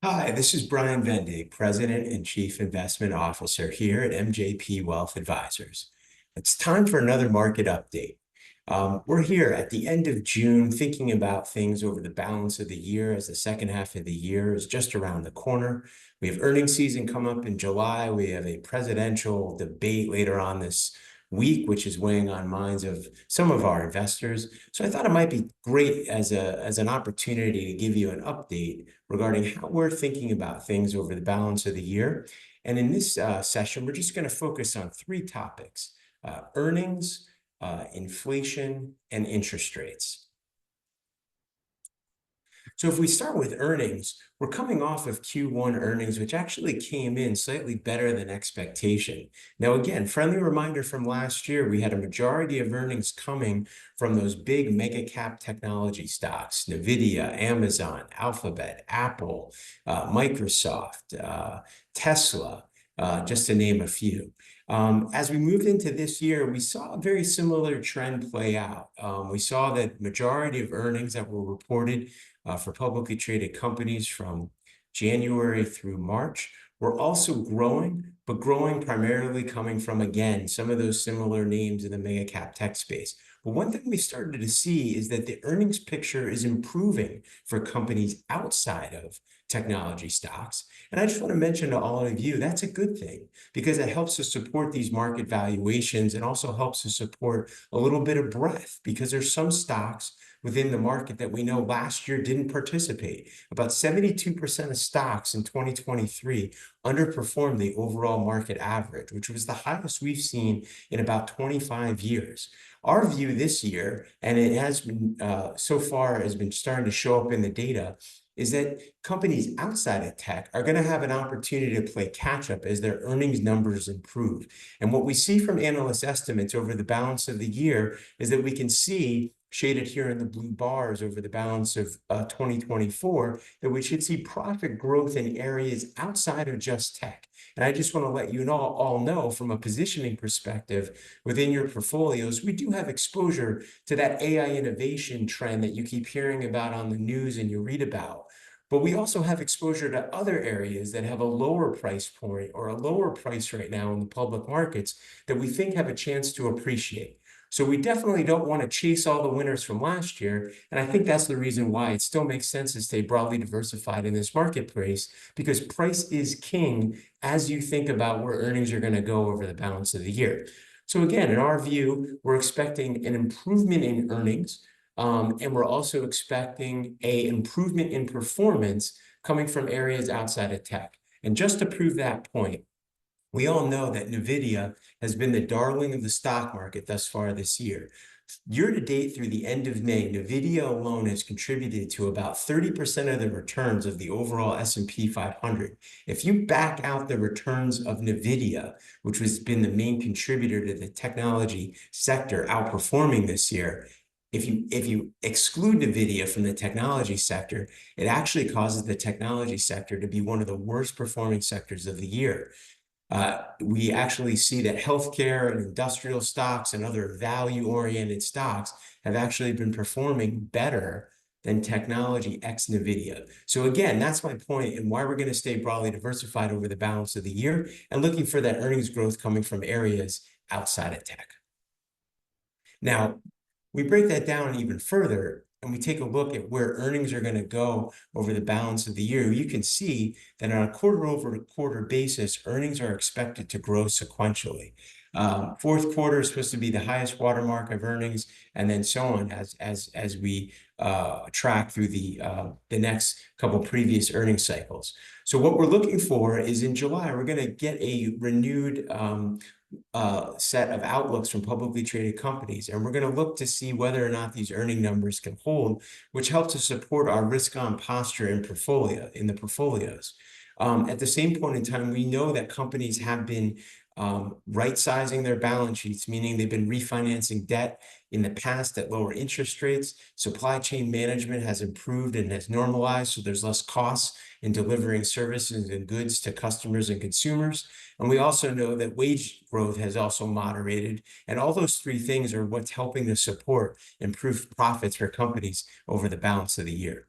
Hi, this is Brian Vendig, President and Chief Investment Officer here at MJP Wealth Advisors. It's time for another market update. We're here at the end of June thinking about things over the balance of the year as the second half of the year is just around the corner. We have earnings season come up in July. We have a presidential debate later on this week, which is weighing on minds of some of our investors. So I thought it might be great as an opportunity to give you an update regarding how we're thinking about things over the balance of the year. And in this session, we're just going to focus on three topics: earnings, inflation, and interest rates. So if we start with earnings, we're coming off of Q1 earnings, which actually came in slightly better than expectation. Now, again, friendly reminder from last year, we had a majority of earnings coming from those big mega cap technology stocks: NVIDIA, Amazon, Alphabet, Apple, Microsoft, Tesla, just to name a few. As we moved into this year, we saw a very similar trend play out. We saw that majority of earnings that were reported for publicly traded companies from January through March were also growing, but growing primarily coming from, again, some of those similar names in the mega cap tech space. But one thing we started to see is that the earnings picture is improving for companies outside of technology stocks. And I just want to mention to all of you, that's a good thing because it helps to support these market valuations and also helps to support a little bit of breadth because there's some stocks within the market that we know last year didn't participate. About 72% of stocks in 2023 underperformed the overall market average, which was the highest we've seen in about 25 years. Our view this year, and it has been so far has been starting to show up in the data, is that companies outside of tech are going to have an opportunity to play catch up as their earnings numbers improve. And what we see from analyst estimates over the balance of the year is that we can see, shaded here in the blue bars over the balance of 2024, that we should see profit growth in areas outside of just tech. And I just want to let you all know from a positioning perspective within your portfolios, we do have exposure to that AI innovation trend that you keep hearing about on the news and you read about. But we also have exposure to other areas that have a lower price point or a lower price right now in the public markets that we think have a chance to appreciate. So we definitely don't want to chase all the winners from last year. And I think that's the reason why it still makes sense to stay broadly diversified in this marketplace, because price is king as you think about where earnings are going to go over the balance of the year. So again, in our view, we're expecting an improvement in earnings, and we're also expecting an improvement in performance coming from areas outside of tech. And just to prove that point, we all know that NVIDIA has been the darling of the stock market thus far this year. Year to date through the end of May, NVIDIA alone has contributed to about 30% of the returns of the overall S&P 500. If you back out the returns of NVIDIA, which has been the main contributor to the technology sector outperforming this year, if you exclude NVIDIA from the technology sector, it actually causes the technology sector to be one of the worst performing sectors of the year. We actually see that healthcare and industrial stocks and other value-oriented stocks have actually been performing better than technology ex NVIDIA. So again, that's my point and why we're going to stay broadly diversified over the balance of the year and looking for that earnings growth coming from areas outside of tech. Now, we break that down even further and we take a look at where earnings are going to go over the balance of the year. You can see that on a quarter-over-quarter basis, earnings are expected to grow sequentially. Fourth quarter is supposed to be the highest watermark of earnings, and then so on as we track through the next couple previous earnings cycles. So what we're looking for is in July, we're going to get a renewed set of outlooks from publicly traded companies. And we're going to look to see whether or not these earning numbers can hold, which helps to support our risk-on posture in the portfolios. At the same point in time, we know that companies have been right-sizing their balance sheets, meaning they've been refinancing debt in the past at lower interest rates. Supply chain management has improved and has normalized, so there's less costs in delivering services and goods to customers and consumers. And we also know that wage growth has also moderated. And all those three things are what's helping to support improved profits for companies over the balance of the year.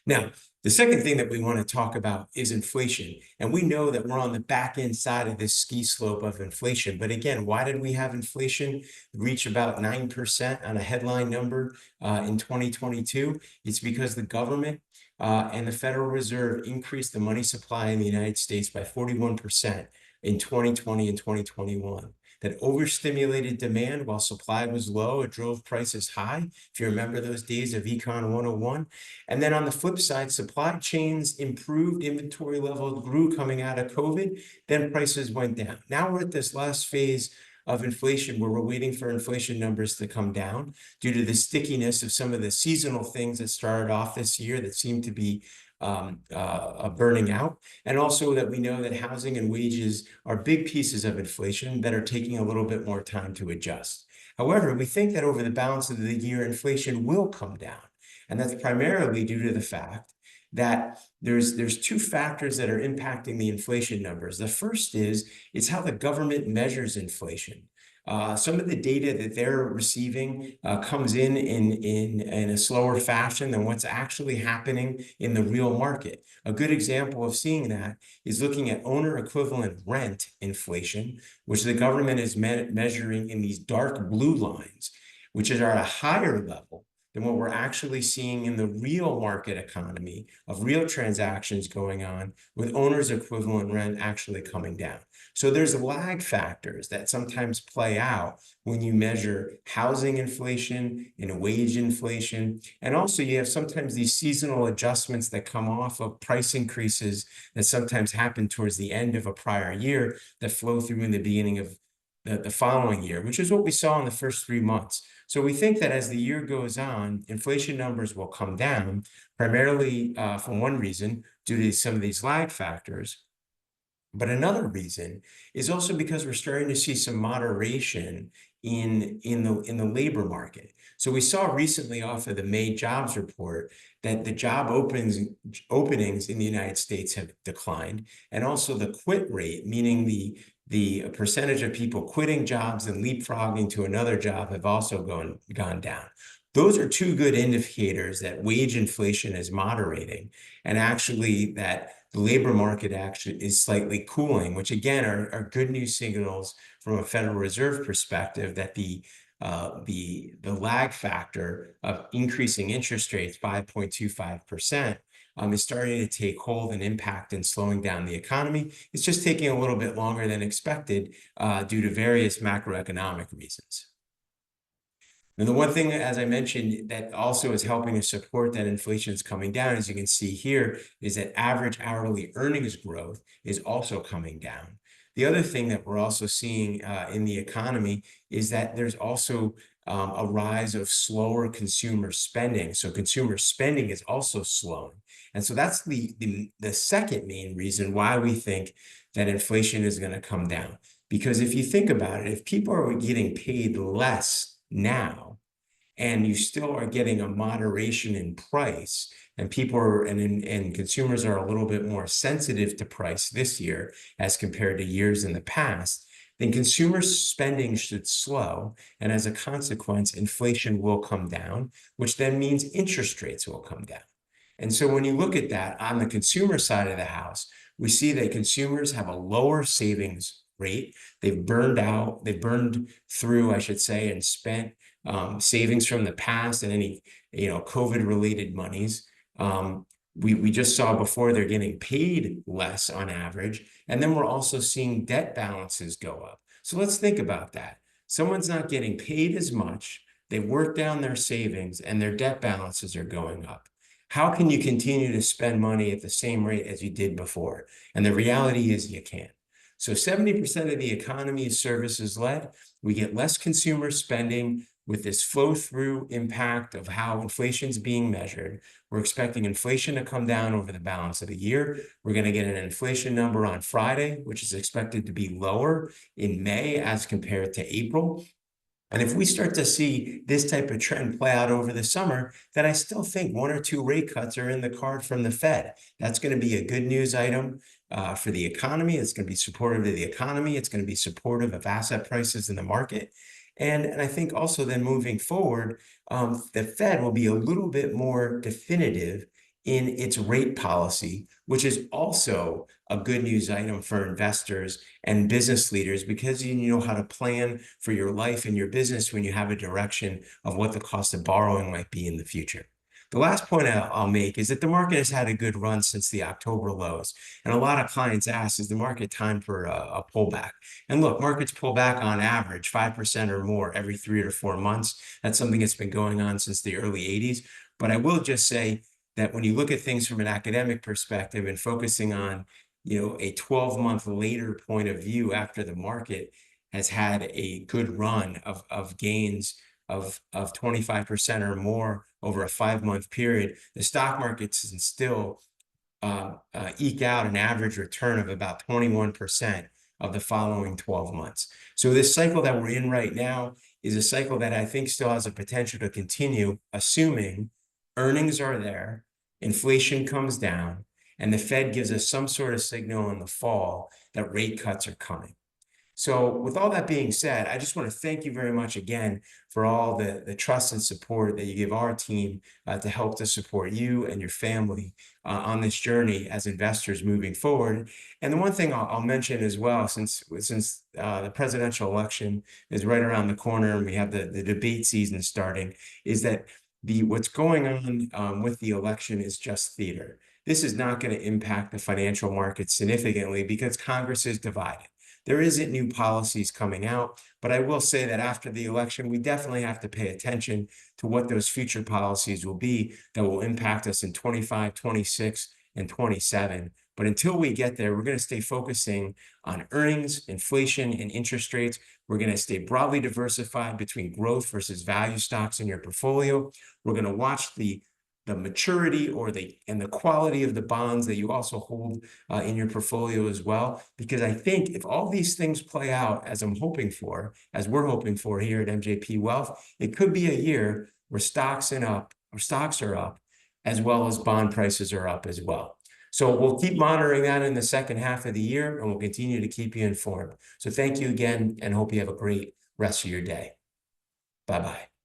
Now, the second thing that we want to talk about is inflation. And we know that we're on the back end side of this ski slope of inflation. But again, why did we have inflation reach about 9% on a headline number in 2022? It's because the government and the Federal Reserve increased the money supply in the United States by 41% in 2020 and 2021. That overstimulated demand while supply was low. It drove prices high, if you remember those days of Econ 101. And then on the flip side, supply chains improved, inventory levels grew coming out of COVID, then prices went down. Now we're at this last phase of inflation where we're waiting for inflation numbers to come down due to the stickiness of some of the seasonal things that started off this year that seem to be burning out. And also that we know that housing and wages are big pieces of inflation that are taking a little bit more time to adjust. However, we think that over the balance of the year, inflation will come down. And that's primarily due to the fact that there's two factors that are impacting the inflation numbers. The first is it's how the government measures inflation. Some of the data that they're receiving comes in a slower fashion than what's actually happening in the real market. A good example of seeing that is looking at owner equivalent rent inflation, which the government is measuring in these dark blue lines, which are at a higher level than what we're actually seeing in the real market economy of real transactions going on with owners equivalent rent actually coming down. So there's lag factors that sometimes play out when you measure housing inflation and wage inflation. And also you have sometimes these seasonal adjustments that come off of price increases that sometimes happen towards the end of a prior year that flow through in the beginning of the following year, which is what we saw in the first 3 months. So we think that as the year goes on, inflation numbers will come down, primarily for one reason, due to some of these lag factors. But another reason is also because we're starting to see some moderation in the labor market. So we saw recently off of the May jobs report that the job openings in the United States have declined, and also the quit rate, meaning the percentage of people quitting jobs and leapfrogging to another job, have also gone down. Those are two good indicators that wage inflation is moderating, and actually that the labor market actually is slightly cooling, which again are good news signals from a Federal Reserve perspective that the lag factor of increasing interest rates 5.25% is starting to take hold and impact and slowing down the economy. It's just taking a little bit longer than expected due to various macroeconomic reasons. And the one thing, as I mentioned, that also is helping to support that inflation is coming down, as you can see here, is that average hourly earnings growth is also coming down. The other thing that we're also seeing in the economy is that there's also a rise of slower consumer spending. So consumer spending is also slowing. And so that's the second main reason why we think that inflation is going to come down. Because if you think about it, if people are getting paid less now, and you still are getting a moderation in price, and people are and consumers are a little bit more sensitive to price this year as compared to years in the past, then consumer spending should slow, and as a consequence, inflation will come down, which then means interest rates will come down. And so when you look at that on the consumer side of the house, we see that consumers have a lower savings rate. They've burned through, I should say, and spent savings from the past and any COVID related monies. We just saw before they're getting paid less on average, and then we're also seeing debt balances go up. So let's think about that. Someone's not getting paid as much, they work down their savings, and their debt balances are going up. How can you continue to spend money at the same rate as you did before? And the reality is you can't. So 70% of the economy is services led. We get less consumer spending with this flow through impact of how inflation is being measured. We're expecting inflation to come down over the balance of the year. We're going to get an inflation number on Friday, which is expected to be lower in May as compared to April. And if we start to see this type of trend play out over the summer, then I still think 1 or 2 rate cuts are in the card from the Fed. That's going to be a good news item for the economy. It's going to be supportive of the economy. It's going to be supportive of asset prices in the market. And I think also then moving forward, the Fed will be a little bit more definitive in its rate policy, which is also a good news item for investors and business leaders, because you know how to plan for your life and your business when you have a direction of what the cost of borrowing might be in the future. The last point I'll make is that the market has had a good run since the October lows. And a lot of clients ask, is the market time for a pullback? And look, markets pull back on average 5% or more every 3 to 4 months. That's something that's been going on since the early 80s. But I will just say that when you look at things from an academic perspective and focusing on, a 12-month later point of view after the market has had a good run of gains of 25% or more over a 5-month period, the stock markets can still eke out an average return of about 21% of the following 12 months. So this cycle that we're in right now is a cycle that I think still has a potential to continue, assuming earnings are there, inflation comes down, and the Fed gives us some sort of signal in the fall that rate cuts are coming. So with all that being said, I just want to thank you very much again for all the trust and support that you give our team to help to support you and your family on this journey as investors moving forward. And the one thing I'll mention as well, since the presidential election is right around the corner and we have the debate season starting, is that what's going on with the election is just theater. This is not going to impact the financial markets significantly because Congress is divided. There isn't new policies coming out, but I will say that after the election, we definitely have to pay attention to what those future policies will be that will impact us in 25, 26, and 27. But until we get there, we're going to stay focusing on earnings, inflation, and interest rates. We're going to stay broadly diversified between growth versus value stocks in your portfolio. We're going to watch the maturity and the quality of the bonds that you also hold in your portfolio as well. Because I think if all these things play out as we're hoping for here at MJP Wealth, it could be a year where stocks are up, as well as bond prices are up as well. So we'll keep monitoring that in the second half of the year, and we'll continue to keep you informed. So thank you again, and hope you have a great rest of your day. Bye-bye.